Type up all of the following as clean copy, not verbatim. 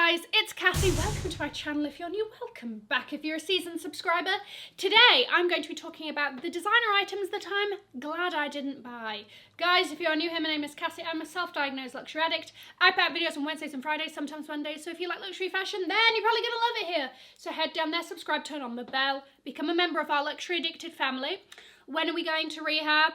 guys, it's Cassie. Welcome to my channel. If you're new, welcome back if you're a seasoned subscriber. Today I'm going to be talking about the designer items that I'm glad I didn't buy. Guys, if you're new here, my name is Cassie. I'm a self-diagnosed luxury addict. I put out videos on Wednesdays and Fridays, sometimes Mondays, so if you like luxury fashion, then you're probably gonna love it here. So head down there, subscribe, turn on the bell, become a member of our luxury addicted family. When are we going to rehab?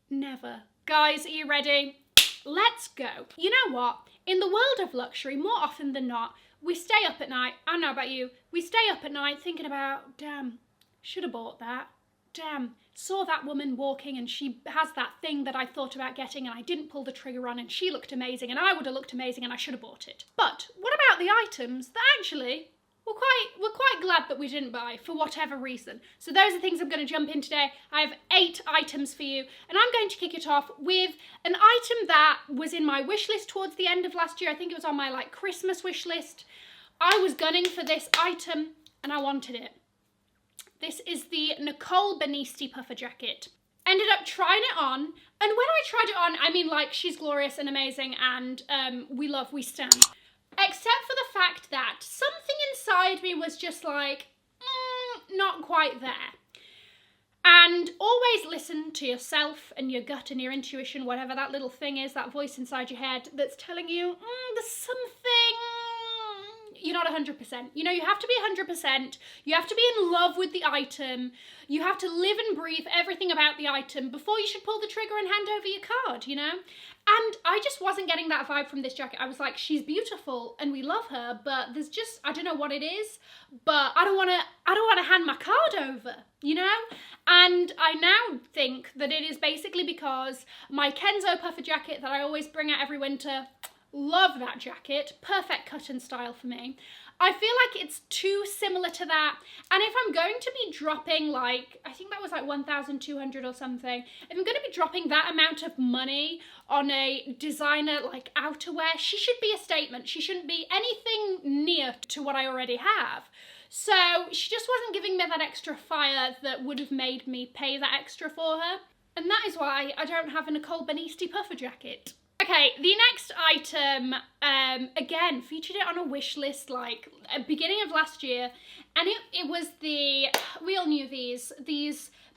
Never. Guys, are you ready? Let's go. You know what? In the world of luxury, more often than not, we stay up at night. I don't know about you. We stay up at night thinking about, damn, should have bought that. Damn, saw that woman walking and she has that thing that I thought about getting and I didn't pull the trigger on and she looked amazing and I would have looked amazing and I should have bought it. But what about the items that actually we're quite glad that we didn't buy for whatever reason? So those are things I'm going to jump in today. I have 8 items for you and I'm going to kick it off with an item that was in my wish list towards the end of last year. I think it was on my Christmas wish list. I was gunning for this item and I wanted it. This is the Nicole Benisti puffer jacket. Ended up trying it on, and when I tried it on, I mean she's glorious and amazing and we stand. Except for the fact that something inside me was just not quite there. And always listen to yourself and your gut and your intuition, whatever that little thing is, that voice inside your head that's telling you, there's something, you're not 100%. You know, you have to be 100%. You have to be in love with the item. You have to live and breathe everything about the item before you should pull the trigger and hand over your card, you know? And I just wasn't getting that vibe from this jacket. I was like, she's beautiful and we love her, but there's just, I don't know what it is, but I don't want to hand my card over, you know? And I now think that it is basically because my Kenzo puffer jacket that I always bring out every winter, love that jacket, perfect cut and style for me. I feel like it's too similar to that, and if I'm going to be dropping I think that was 1,200 or something, if I'm going to be dropping that amount of money on a designer outerwear, she should be a statement. She shouldn't be anything near to what I already have. So she just wasn't giving me that extra fire that would have made me pay that extra for her, and that is why I don't have a Nicole Benisti puffer jacket. Okay, the next item, again, featured it on a wish list at beginning of last year, and it was we all knew these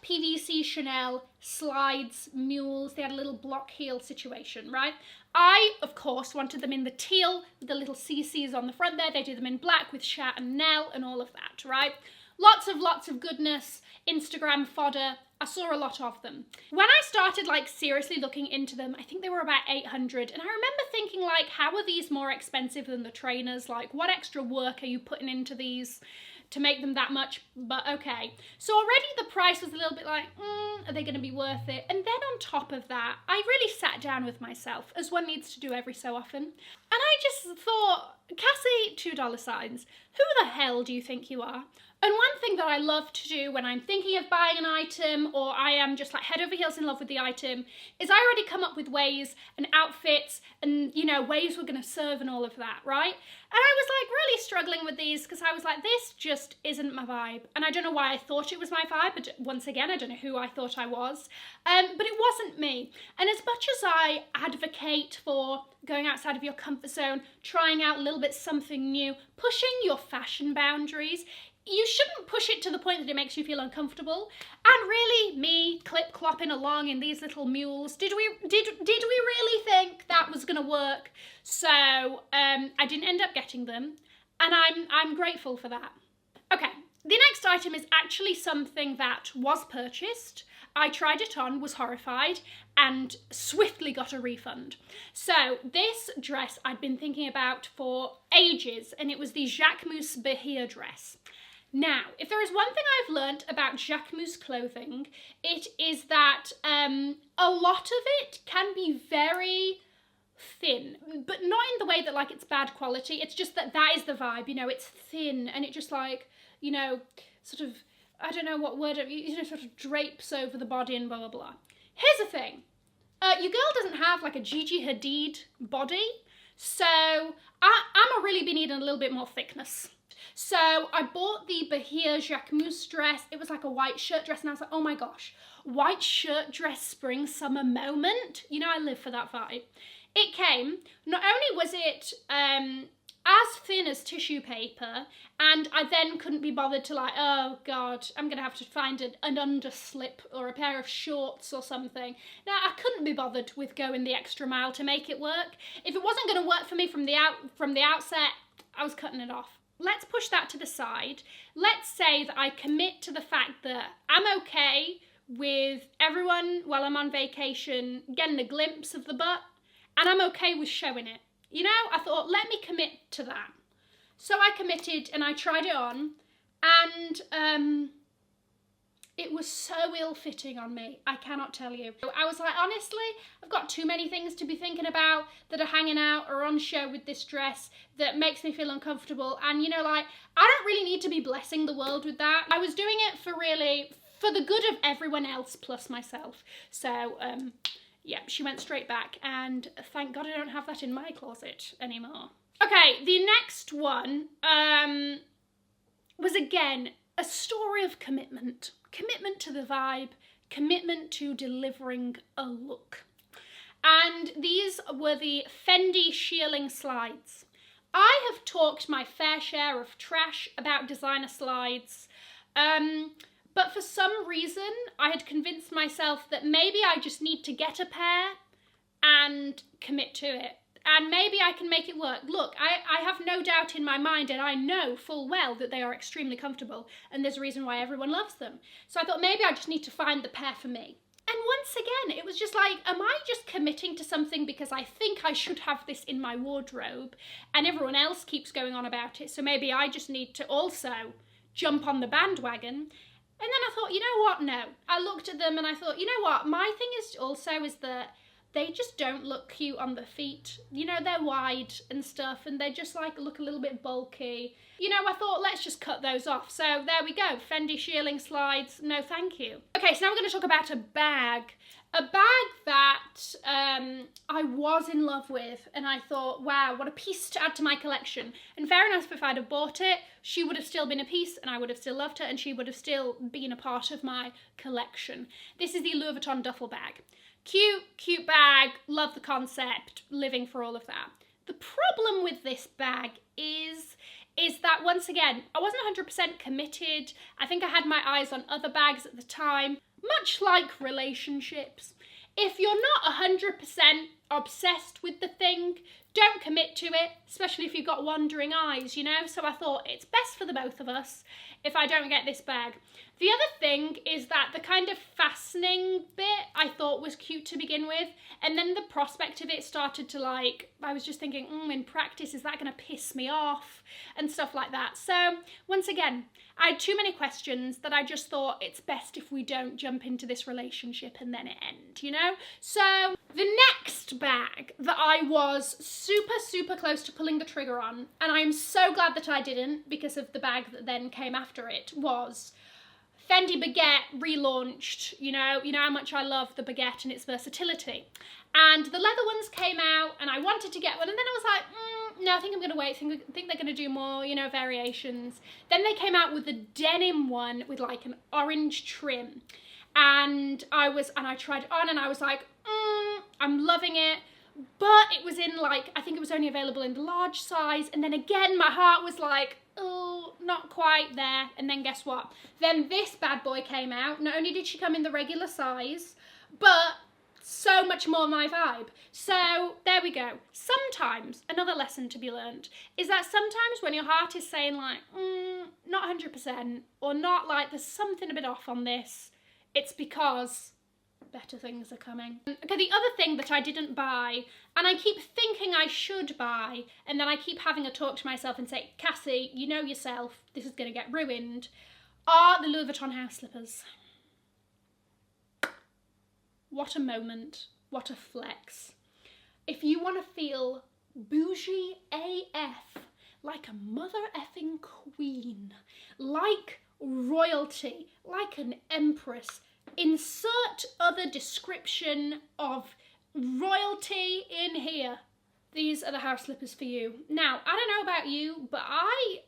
PVC Chanel slides mules. They had a little block heel situation, right? I, of course, wanted them in the teal with the little CCs on the front there. They do them in black with Chat and Nell and all of that, right? Lots of goodness, Instagram fodder. I saw a lot of them. When I started seriously looking into them, I think they were about 800, and I remember thinking how are these more expensive than the trainers? What extra work are you putting into these to make them that much? But okay. So already the price was a little bit are they going to be worth it? And then on top of that, I really sat down with myself, as one needs to do every so often, and I just thought, Cassie, $2 signs, who the hell do you think you are? And one thing that I love to do when I'm thinking of buying an item, or I am just head over heels in love with the item, is I already come up with ways and outfits and, ways we're going to serve and all of that, right? And I was really struggling with these because I was this just isn't my vibe. And I don't know why I thought it was my vibe, but once again, I don't know who I thought I was. But it wasn't me. And as much as I advocate for going outside of your comfort zone, trying out a little bit something new, pushing your fashion boundaries, you shouldn't push it to the point that it makes you feel uncomfortable. And really, me clip-clopping along in these little mules, did we really think that was gonna work? So I didn't end up getting them, and I'm grateful for that. Okay, the next item is actually something that was purchased. I tried it on, was horrified, and swiftly got a refund. So this dress I'd been thinking about for ages, and it was the Jacquemus Bahia dress. Now, if there is one thing I've learnt about Jacquemus clothing, it is that a lot of it can be very thin, but not in the way that it's bad quality. It's just that is the vibe, it's thin and it just sort of, I don't know what word, sort of drapes over the body and blah, blah, blah. Here's the thing. Your girl doesn't have a Gigi Hadid body, so I'm really be needing a little bit more thickness. So I bought the Bahia Jacquemus dress. It was a white shirt dress and I was oh my gosh, white shirt dress spring summer moment. I live for that vibe. It came, not only was it as thin as tissue paper, and I then couldn't be bothered to like, oh God, I'm going to have to find an underslip or a pair of shorts or something. Now, I couldn't be bothered with going the extra mile to make it work. If it wasn't going to work for me from the outset, I was cutting it off. Let's push that to the side. Let's say that I commit to the fact that I'm okay with everyone while I'm on vacation getting a glimpse of the butt, and I'm okay with showing it. You know, I thought, let me commit to that. So I committed and I tried it on, and it was so ill-fitting on me, I cannot tell you. I was like, honestly, I've got too many things to be thinking about that are hanging out or on show with this dress that makes me feel uncomfortable. And, you know, like, I don't really need to be blessing the world with that. I was doing it for the good of everyone else plus myself. So, yeah, she went straight back, and thank God I don't have that in my closet anymore. Okay, the next one was, again, a story of commitment. Commitment to the vibe, commitment to delivering a look. And these were the Fendi Shearling slides. I have talked my fair share of trash about designer slides, but for some reason, I had convinced myself that maybe I just need to get a pair and commit to it. And maybe I can make it work. Look, I have no doubt in my mind, and I know full well that they are extremely comfortable, and there's a reason why everyone loves them. So I thought maybe I just need to find the pair for me. And once again, it was just like, am I just committing to something because I think I should have this in my wardrobe, and everyone else keeps going on about it, so maybe I just need to also jump on the bandwagon? And then I thought, you know what, no. I looked at them and I thought, you know what, my thing is that they just don't look cute on the feet. You know, they're wide and stuff, and they just like look a little bit bulky. You know, I thought, let's just cut those off. So there we go, Fendi Shearling slides, no thank you. Okay, so now we're going to talk about a bag. A bag that I was in love with, and I thought, wow, what a piece to add to my collection. And fair enough, if I'd have bought it, she would have still been a piece, and I would have still loved her, and she would have still been a part of my collection. This is the Louis Vuitton duffel bag. Cute bag, love the concept, living for all of that. The problem with this bag is that, once again, I wasn't 100% committed. I think I had my eyes on other bags at the time. Much like relationships, if you're not 100% obsessed with the thing, don't commit to it, especially if you've got wandering eyes, you know? So I thought it's best for the both of us if I don't get this bag. The other thing is that the kind of fastening bit I thought was cute to begin with, and then the prospect of it started to like, I was just thinking, in practice, is that going to piss me off? And stuff like that. So once again, I had too many questions that I just thought it's best if we don't jump into this relationship and then it end, you know? So the next bag that I was super close to pulling the trigger on, and I'm so glad that I didn't because of the bag that then came after it, was Fendi Baguette relaunched. You know how much I love the Baguette and its versatility. And the leather ones came out and I wanted to get one, and then I was like, no, I think I'm going to wait. I think they're going to do more, you know, variations. Then they came out with the denim one with like an orange trim. And I tried it on and I was like, I'm loving it. But it was in like, I think it was only available in the large size. And then again, my heart was like, oh, not quite there. And then guess what? Then this bad boy came out. Not only did she come in the regular size, but so much more my vibe. So there we go. Sometimes, another lesson to be learned is that sometimes when your heart is saying like, not 100%, or not like there's something a bit off on this, it's because better things are coming. Okay, the other thing that I didn't buy, and I keep thinking I should buy, and then I keep having a talk to myself and say, Cassie, you know yourself, this is going to get ruined, are the Louis Vuitton house slippers. What a moment, what a flex. If you want to feel bougie AF, like a mother effing queen, like royalty, like an empress, insert other description of royalty in here. These are the house slippers for you. Now, I don't know about you, but I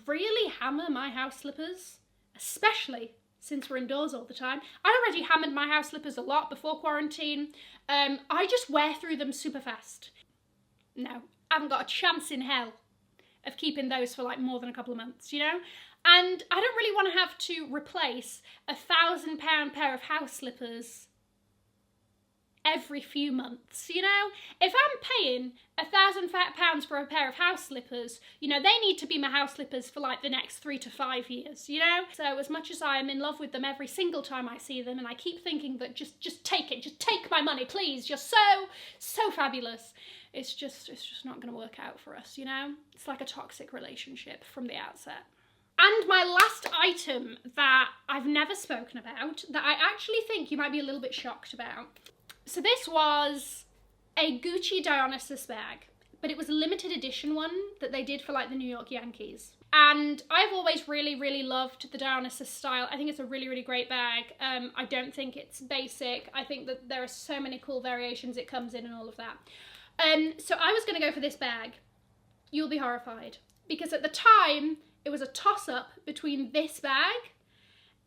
really hammer my house slippers, especially since we're indoors all the time. I already hammered my house slippers a lot before quarantine. I just wear through them super fast. No, I haven't got a chance in hell of keeping those for like more than a couple of months, you know? And I don't really want to have to replace a £1,000 pair of house slippers every few months, you know? If I'm paying £1,000 for a pair of house slippers, you know, they need to be my house slippers for like the next 3 to 5 years, you know? So as much as I am in love with them every single time I see them, and I keep thinking that just take it, just take my money, please, you're so fabulous. It's just not gonna work out for us, you know? It's like a toxic relationship from the outset. And my last item that I've never spoken about, that I actually think you might be a little bit shocked about. So this was a Gucci Dionysus bag, but it was a limited edition one that they did for like the New York Yankees. And I've always really loved the Dionysus style. I think it's a really great bag. I don't think it's basic. I think that there are so many cool variations it comes in and all of that. So I was gonna go for this bag. You'll be horrified. Because at the time, it was a toss-up between this bag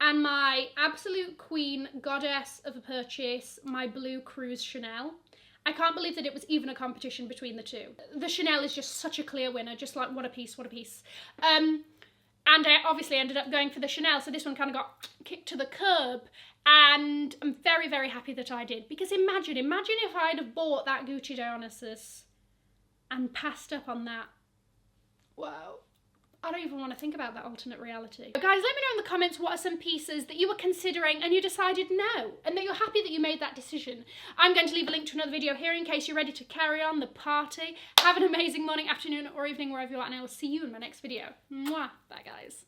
and my absolute queen goddess of a purchase, my blue cruise Chanel. I can't believe that it was even a competition between the two. The Chanel is just such a clear winner, just like what a piece, what a piece. And I obviously ended up going for the Chanel, so this one kind of got kicked to the curb. And I'm very happy that I did, because imagine if I'd have bought that Gucci Dionysus and passed up on that. Wow. I don't even want to think about that alternate reality. But guys, let me know in the comments what are some pieces that you were considering and you decided no, and that you're happy that you made that decision. I'm going to leave a link to another video here in case you're ready to carry on the party. Have an amazing morning, afternoon, or evening, wherever you are, and I will see you in my next video. Mwah. Bye, guys.